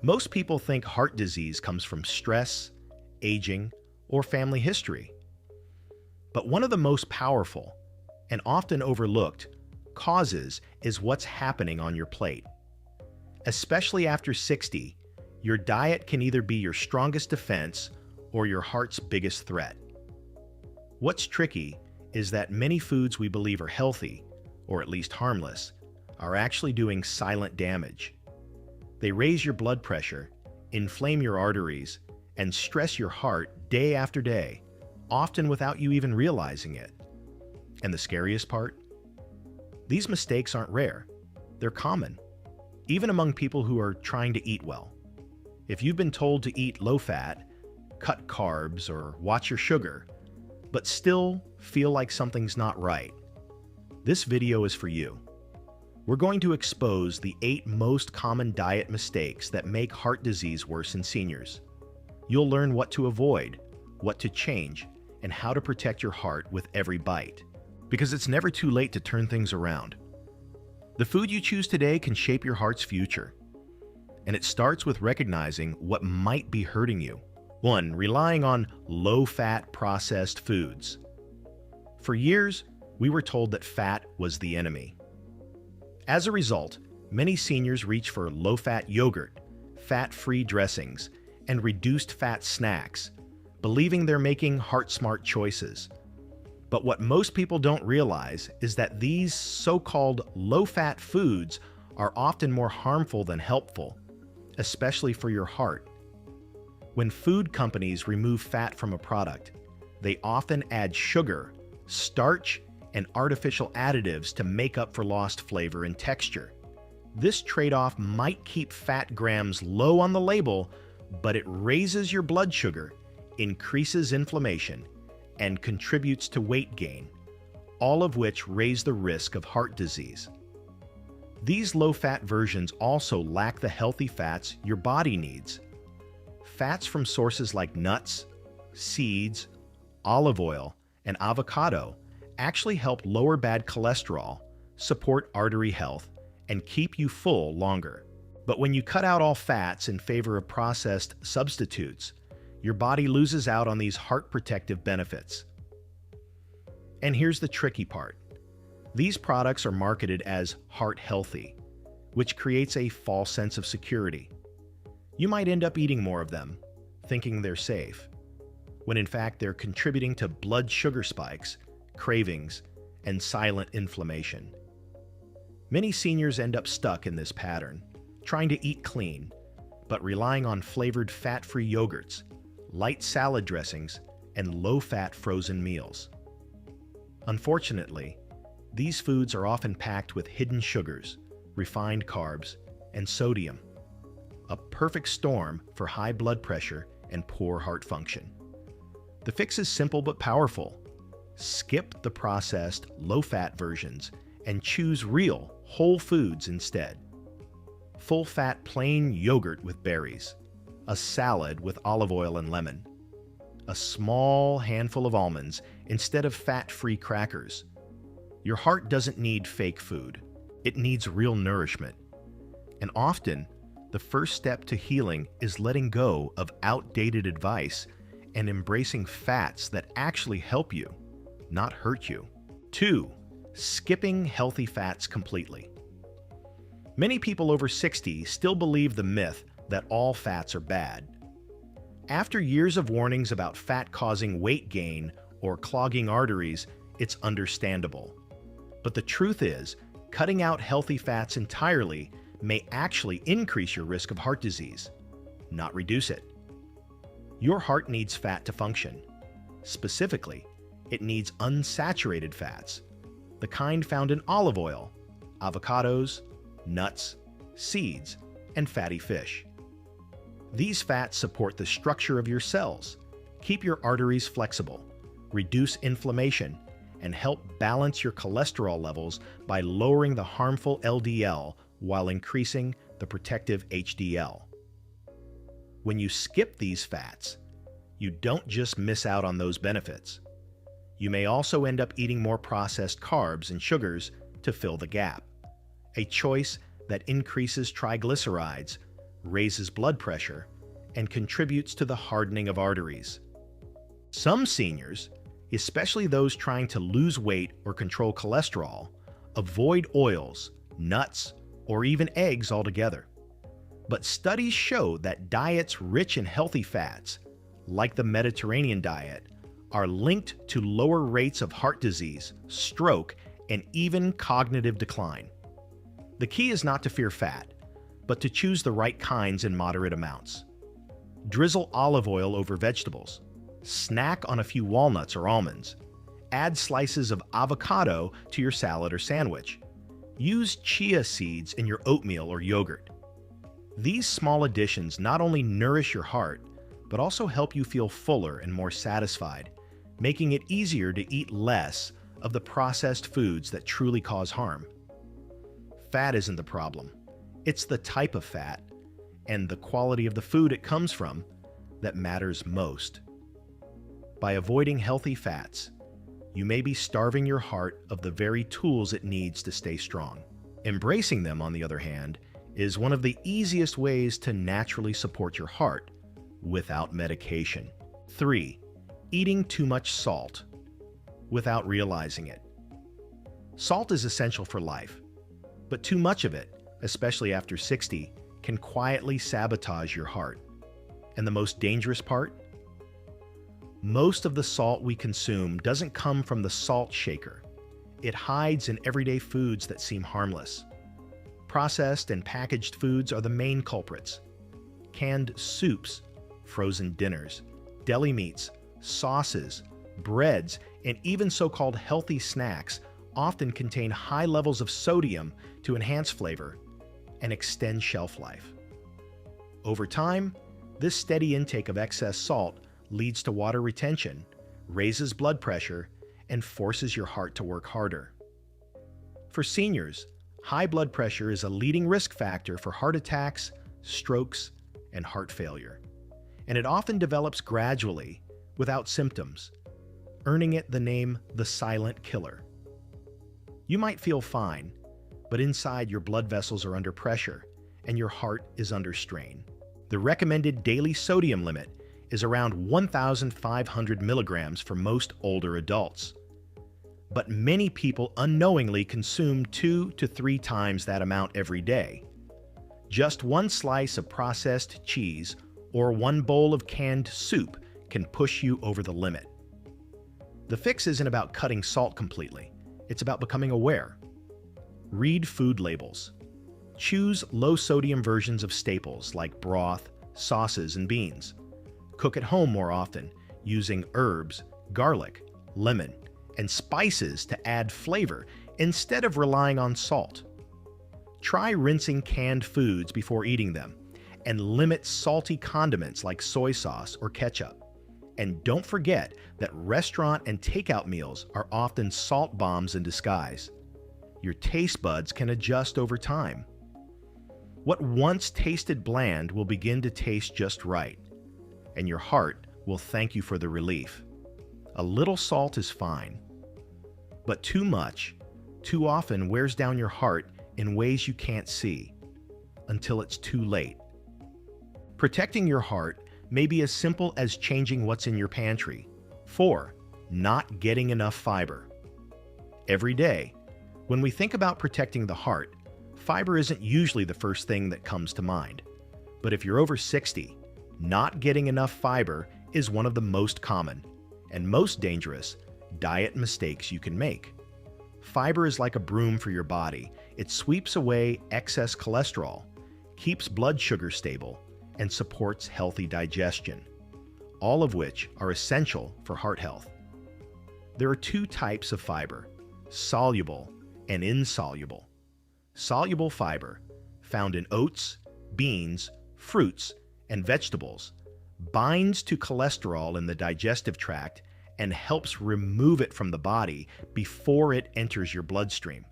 Most people think heart disease comes from stress, aging, or family history. But one of the most powerful and often overlooked causes is what's happening on your plate. Especially after 60, your diet can either be your strongest defense or your heart's biggest threat. What's tricky is that many foods we believe are healthy, or at least harmless, are actually doing silent damage. They raise your blood pressure, inflame your arteries, and stress your heart day after day, often without you even realizing it. And the scariest part? These mistakes aren't rare. They're common, even among people who are trying to eat well. If you've been told to eat low-fat, cut carbs, or watch your sugar, but still feel like something's not right, this video is for you. We're going to expose the 8 most common diet mistakes that make heart disease worse in seniors. You'll learn what to avoid, what to change, and how to protect your heart with every bite. Because it's never too late to turn things around. The food you choose today can shape your heart's future. And it starts with recognizing what might be hurting you. 1. Relying on low-fat processed foods. For years, we were told that fat was the enemy. As a result, many seniors reach for low-fat yogurt, fat-free dressings, and reduced-fat snacks, believing they're making heart-smart choices. But what most people don't realize is that these so-called low-fat foods are often more harmful than helpful, especially for your heart. When food companies remove fat from a product, they often add sugar, starch, and artificial additives to make up for lost flavor and texture. This trade-off might keep fat grams low on the label, but it raises your blood sugar, increases inflammation, and contributes to weight gain, all of which raise the risk of heart disease. These low-fat versions also lack the healthy fats your body needs. Fats from sources like nuts, seeds, olive oil, and avocado actually help lower bad cholesterol, support artery health, and keep you full longer. But when you cut out all fats in favor of processed substitutes, your body loses out on these heart protective benefits. And here's the tricky part. These products are marketed as heart healthy, which creates a false sense of security. You might end up eating more of them, thinking they're safe, when in fact they're contributing to blood sugar spikes, cravings, and silent inflammation. Many seniors end up stuck in this pattern, trying to eat clean, but relying on flavored fat-free yogurts, light salad dressings, and low-fat frozen meals. Unfortunately, these foods are often packed with hidden sugars, refined carbs, and sodium, a perfect storm for high blood pressure and poor heart function. The fix is simple but powerful. Skip the processed, low-fat versions and choose real, whole foods instead. Full-fat plain yogurt with berries, a salad with olive oil and lemon, a small handful of almonds instead of fat-free crackers. Your heart doesn't need fake food. It needs real nourishment. And often, the first step to healing is letting go of outdated advice and embracing fats that actually help you, not hurt you. 2. Skipping healthy fats completely. Many people over 60 still believe the myth that all fats are bad. After years of warnings about fat causing weight gain or clogging arteries, it's understandable. But the truth is, cutting out healthy fats entirely may actually increase your risk of heart disease, not reduce it. Your heart needs fat to function. Specifically, it needs unsaturated fats, the kind found in olive oil, avocados, nuts, seeds, and fatty fish. These fats support the structure of your cells, keep your arteries flexible, reduce inflammation, and help balance your cholesterol levels by lowering the harmful LDL while increasing the protective HDL. When you skip these fats, you don't just miss out on those benefits. You may also end up eating more processed carbs and sugars to fill the gap, a choice that increases triglycerides, raises blood pressure, and contributes to the hardening of arteries. Some seniors, especially those trying to lose weight or control cholesterol, avoid oils, nuts, or even eggs altogether. But studies show that diets rich in healthy fats, like the Mediterranean diet, are linked to lower rates of heart disease, stroke, and even cognitive decline. The key is not to fear fat, but to choose the right kinds in moderate amounts. Drizzle olive oil over vegetables. Snack on a few walnuts or almonds. Add slices of avocado to your salad or sandwich. Use chia seeds in your oatmeal or yogurt. These small additions not only nourish your heart, but also help you feel fuller and more satisfied, making it easier to eat less of the processed foods that truly cause harm. Fat isn't the problem. It's the type of fat and the quality of the food it comes from that matters most. By avoiding healthy fats, you may be starving your heart of the very tools it needs to stay strong. Embracing them, on the other hand, is one of the easiest ways to naturally support your heart without medication. 3. Eating too much salt without realizing it. Salt is essential for life, but too much of it, especially after 60, can quietly sabotage your heart. And the most dangerous part? Most of the salt we consume doesn't come from the salt shaker. It hides in everyday foods that seem harmless. Processed and packaged foods are the main culprits. Canned soups, frozen dinners, deli meats, sauces, breads, and even so-called healthy snacks often contain high levels of sodium to enhance flavor and extend shelf life. Over time, this steady intake of excess salt leads to water retention, raises blood pressure, and forces your heart to work harder. For seniors, high blood pressure is a leading risk factor for heart attacks, strokes, and heart failure, and it often develops gradually without symptoms, earning it the name the silent killer. You might feel fine, but inside your blood vessels are under pressure and your heart is under strain. The recommended daily sodium limit is around 1,500 milligrams for most older adults. But many people unknowingly consume 2 to 3 times that amount every day. Just one slice of processed cheese or one bowl of canned soup can push you over the limit. The fix isn't about cutting salt completely. It's about becoming aware. Read food labels. Choose low-sodium versions of staples like broth, sauces, and beans. Cook at home more often, using herbs, garlic, lemon, and spices to add flavor instead of relying on salt. Try rinsing canned foods before eating them, and limit salty condiments like soy sauce or ketchup. And don't forget that restaurant and takeout meals are often salt bombs in disguise. Your taste buds can adjust over time. What once tasted bland will begin to taste just right, and your heart will thank you for the relief. A little salt is fine, but too much, too often wears down your heart in ways you can't see, until it's too late. Protecting your heart may be as simple as changing what's in your pantry. 4. Not getting enough fiber. Every day, when we think about protecting the heart, fiber isn't usually the first thing that comes to mind. But if you're over 60, not getting enough fiber is one of the most common and most dangerous diet mistakes you can make. Fiber is like a broom for your body. It sweeps away excess cholesterol, keeps blood sugar stable, and supports healthy digestion, all of which are essential for heart health. There are 2 types of fiber, soluble and insoluble. Soluble fiber, found in oats, beans, fruits, and vegetables, binds to cholesterol in the digestive tract and helps remove it from the body before it enters your bloodstream.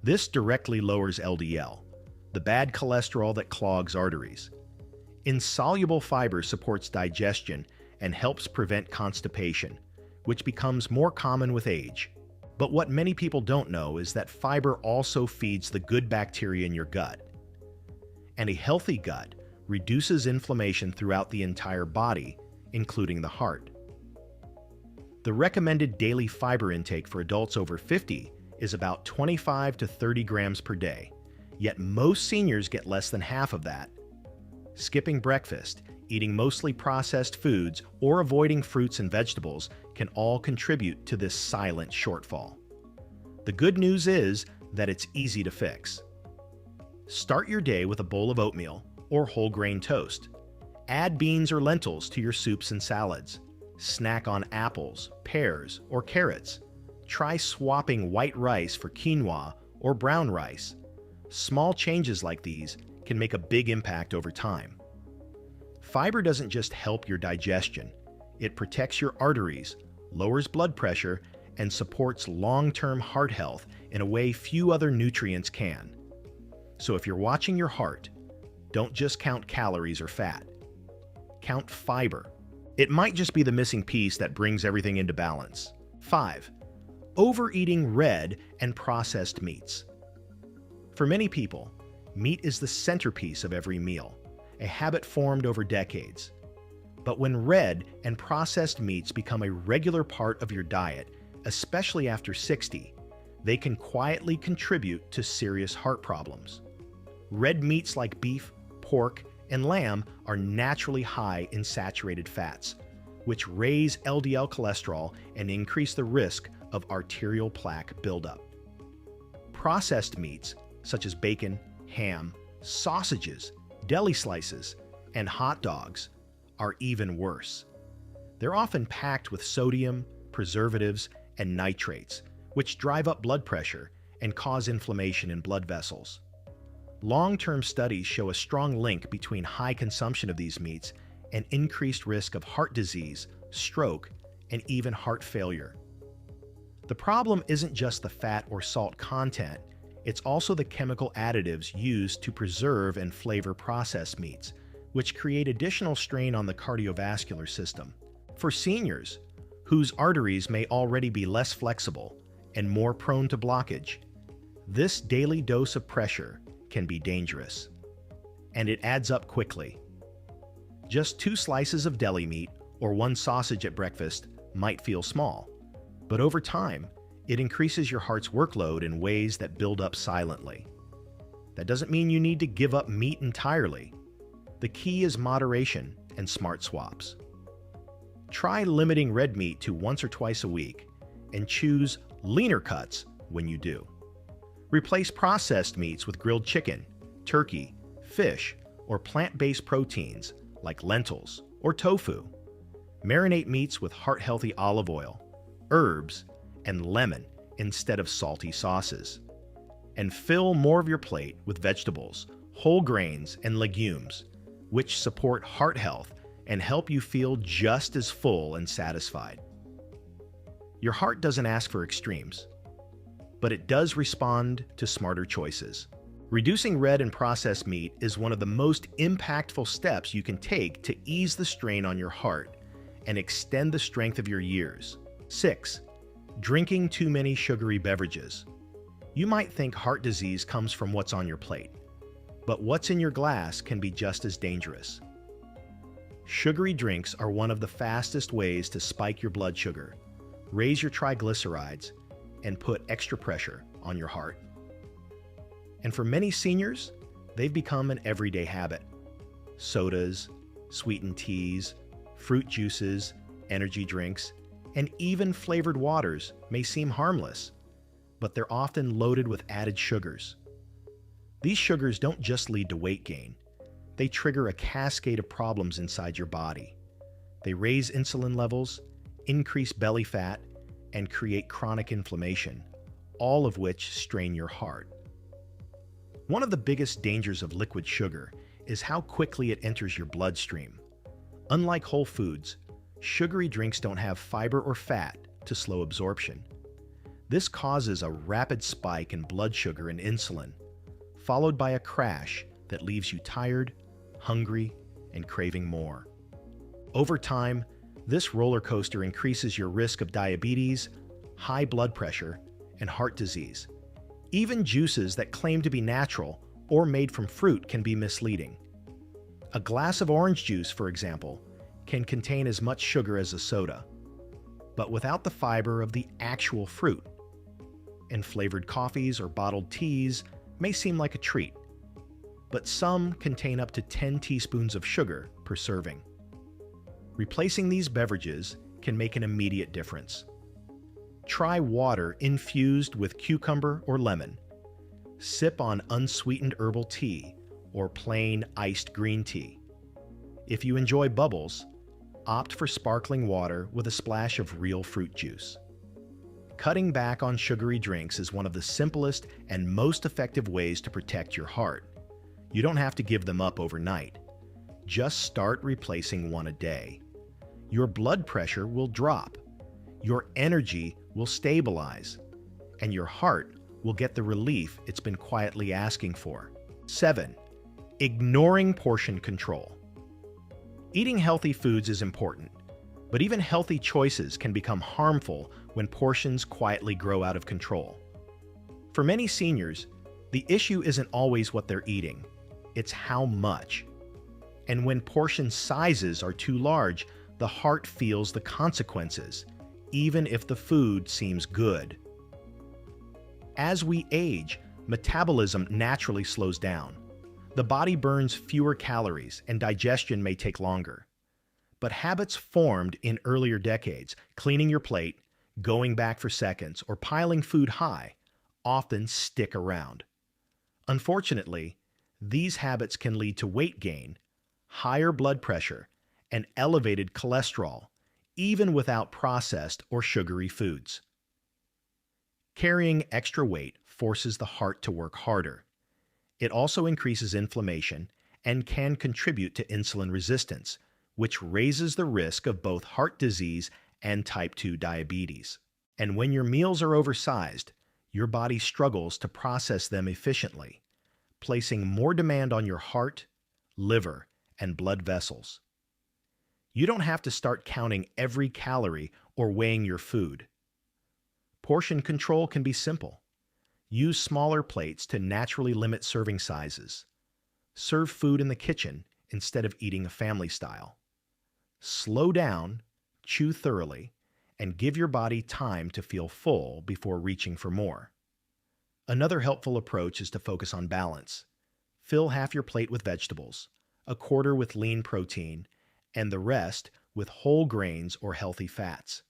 This directly lowers LDL, the bad cholesterol that clogs arteries. Insoluble fiber supports digestion and helps prevent constipation, which becomes more common with age. But what many people don't know is that fiber also feeds the good bacteria in your gut. And a healthy gut reduces inflammation throughout the entire body, including the heart. The recommended daily fiber intake for adults over 50 is about 25 to 30 grams per day, yet most seniors get less than half of that. Skipping breakfast, eating mostly processed foods, or avoiding fruits and vegetables can all contribute to this silent shortfall. The good news is that it's easy to fix. Start your day with a bowl of oatmeal or whole grain toast. Add beans or lentils to your soups and salads. Snack on apples, pears, or carrots. Try swapping white rice for quinoa or brown rice. Small changes like these can make a big impact over time. Fiber doesn't just help your digestion, it protects your arteries, lowers blood pressure, and supports long-term heart health in a way few other nutrients can. So if you're watching your heart, don't just count calories or fat. Count fiber. It might just be the missing piece that brings everything into balance. 5. Overeating red and processed meats. For many people, meat is the centerpiece of every meal, a habit formed over decades. But when red and processed meats become a regular part of your diet, especially after 60, they can quietly contribute to serious heart problems. Red meats like beef, pork, and lamb are naturally high in saturated fats, which raise LDL cholesterol and increase the risk of arterial plaque buildup. Processed meats, such as bacon, ham, sausages, deli slices, and hot dogs, are even worse. They're often packed with sodium, preservatives, and nitrates, which drive up blood pressure and cause inflammation in blood vessels. Long-term studies show a strong link between high consumption of these meats and increased risk of heart disease, stroke, and even heart failure. The problem isn't just the fat or salt content, it's also the chemical additives used to preserve and flavor processed meats, which create additional strain on the cardiovascular system. For seniors, whose arteries may already be less flexible and more prone to blockage, this daily dose of pressure can be dangerous. And it adds up quickly. Just 2 slices of deli meat or 1 sausage at breakfast might feel small, but over time, it increases your heart's workload in ways that build up silently. That doesn't mean you need to give up meat entirely. The key is moderation and smart swaps. Try limiting red meat to once or twice a week and choose leaner cuts when you do. Replace processed meats with grilled chicken, turkey, fish, or plant-based proteins like lentils or tofu. Marinate meats with heart-healthy olive oil, herbs, and lemon instead of salty sauces. And fill more of your plate with vegetables, whole grains, and legumes, which support heart health and help you feel just as full and satisfied. Your heart doesn't ask for extremes, but it does respond to smarter choices. Reducing red and processed meat is one of the most impactful steps you can take to ease the strain on your heart and extend the strength of your years. 6. Drinking too many sugary beverages. You might think heart disease comes from what's on your plate, but what's in your glass can be just as dangerous. Sugary drinks are one of the fastest ways to spike your blood sugar, raise your triglycerides, and put extra pressure on your heart. And for many seniors, they've become an everyday habit. Sodas, sweetened teas, fruit juices, energy drinks, and even flavored waters may seem harmless, but they're often loaded with added sugars. These sugars don't just lead to weight gain. They trigger a cascade of problems inside your body. They raise insulin levels, increase belly fat, and create chronic inflammation, all of which strain your heart. One of the biggest dangers of liquid sugar is how quickly it enters your bloodstream. Unlike whole foods, sugary drinks don't have fiber or fat to slow absorption. This causes a rapid spike in blood sugar and insulin, followed by a crash that leaves you tired, hungry, and craving more. Over time, this roller coaster increases your risk of diabetes, high blood pressure, and heart disease. Even juices that claim to be natural or made from fruit can be misleading. A glass of orange juice, for example, can contain as much sugar as a soda, but without the fiber of the actual fruit. And flavored coffees or bottled teas may seem like a treat, but some contain up to 10 teaspoons of sugar per serving. Replacing these beverages can make an immediate difference. Try water infused with cucumber or lemon. Sip on unsweetened herbal tea or plain iced green tea. If you enjoy bubbles, opt for sparkling water with a splash of real fruit juice. Cutting back on sugary drinks is one of the simplest and most effective ways to protect your heart. You don't have to give them up overnight. Just start replacing one a day. Your blood pressure will drop, your energy will stabilize, and your heart will get the relief it's been quietly asking for. 7. Ignoring portion control. Eating healthy foods is important, but even healthy choices can become harmful when portions quietly grow out of control. For many seniors, the issue isn't always what they're eating, it's how much. And when portion sizes are too large, the heart feels the consequences, even if the food seems good. As we age, metabolism naturally slows down. The body burns fewer calories and digestion may take longer. But habits formed in earlier decades, cleaning your plate, going back for seconds, or piling food high, often stick around. Unfortunately, these habits can lead to weight gain, higher blood pressure, and elevated cholesterol, even without processed or sugary foods. Carrying extra weight forces the heart to work harder. It also increases inflammation and can contribute to insulin resistance, which raises the risk of both heart disease and type 2 diabetes. And when your meals are oversized, your body struggles to process them efficiently, placing more demand on your heart, liver, and blood vessels. You don't have to start counting every calorie or weighing your food. Portion control can be simple. Use smaller plates to naturally limit serving sizes. Serve food in the kitchen instead of eating a family style. Slow down, chew thoroughly, and give your body time to feel full before reaching for more. Another helpful approach is to focus on balance. Fill half your plate with vegetables, a quarter with lean protein, and the rest with whole grains or healthy fats.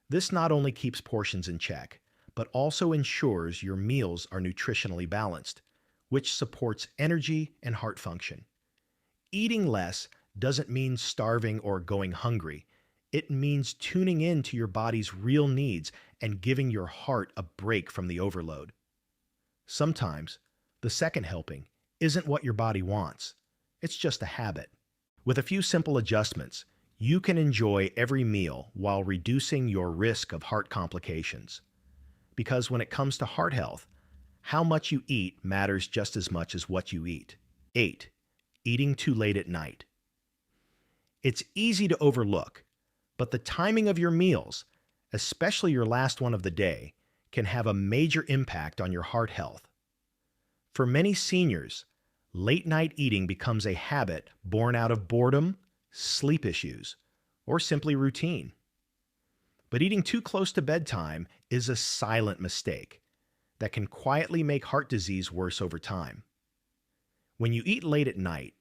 This not only keeps portions in check, but also ensures your meals are nutritionally balanced, which supports energy and heart function. Eating less doesn't mean starving or going hungry. It means tuning in to your body's real needs and giving your heart a break from the overload. Sometimes, the second helping isn't what your body wants. It's just a habit. With a few simple adjustments, you can enjoy every meal while reducing your risk of heart complications. Because when it comes to heart health, how much you eat matters just as much as what you eat. 8. Eating too late at night. It's easy to overlook, but the timing of your meals, especially your last one of the day, can have a major impact on your heart health. For many seniors, late-night eating becomes a habit born out of boredom, sleep issues, or simply routine. But eating too close to bedtime is a silent mistake that can quietly make heart disease worse over time. When you eat late at night,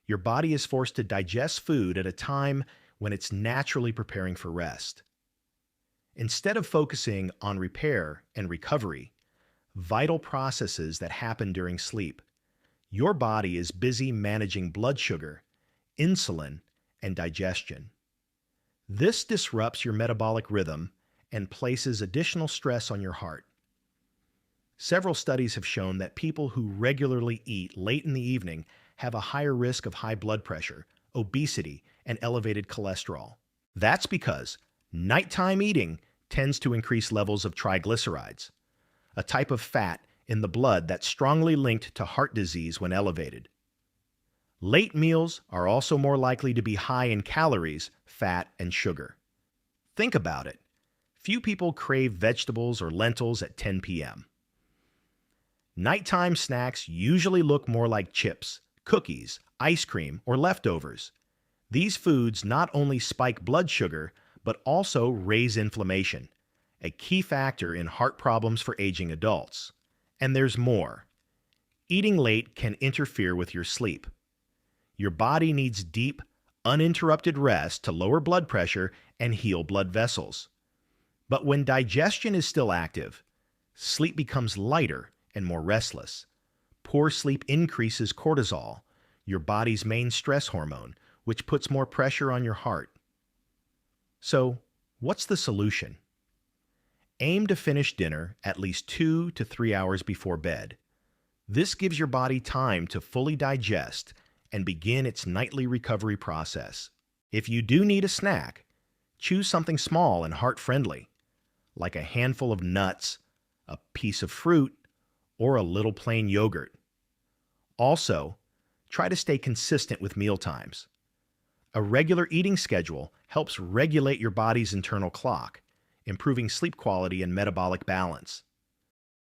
your body is forced to digest food at a time when it's naturally preparing for rest. Instead of focusing on repair and recovery, vital processes that happen during sleep, your body is busy managing blood sugar, insulin, and digestion. This disrupts your metabolic rhythm and places additional stress on your heart. Several studies have shown that people who regularly eat late in the evening have a higher risk of high blood pressure, obesity, and elevated cholesterol. That's because nighttime eating tends to increase levels of triglycerides, a type of fat in the blood that's strongly linked to heart disease when elevated. Late meals are also more likely to be high in calories, fat, and sugar. Think about it. Few people crave vegetables or lentils at 10 p.m. Nighttime snacks usually look more like chips, cookies, ice cream, or leftovers. These foods not only spike blood sugar, but also raise inflammation, a key factor in heart problems for aging adults. And there's more. Eating late can interfere with your sleep. Your body needs deep, uninterrupted rest to lower blood pressure and heal blood vessels. But when digestion is still active, sleep becomes lighter and more restless. Poor sleep increases cortisol, your body's main stress hormone, which puts more pressure on your heart. So, what's the solution? Aim to finish dinner at least 2 to 3 hours before bed. This gives your body time to fully digest and begin its nightly recovery process. If you do need a snack, choose something small and heart-friendly, like a handful of nuts, a piece of fruit, or a little plain yogurt. Also, try to stay consistent with meal times. A regular eating schedule helps regulate your body's internal clock, improving sleep quality and metabolic balance.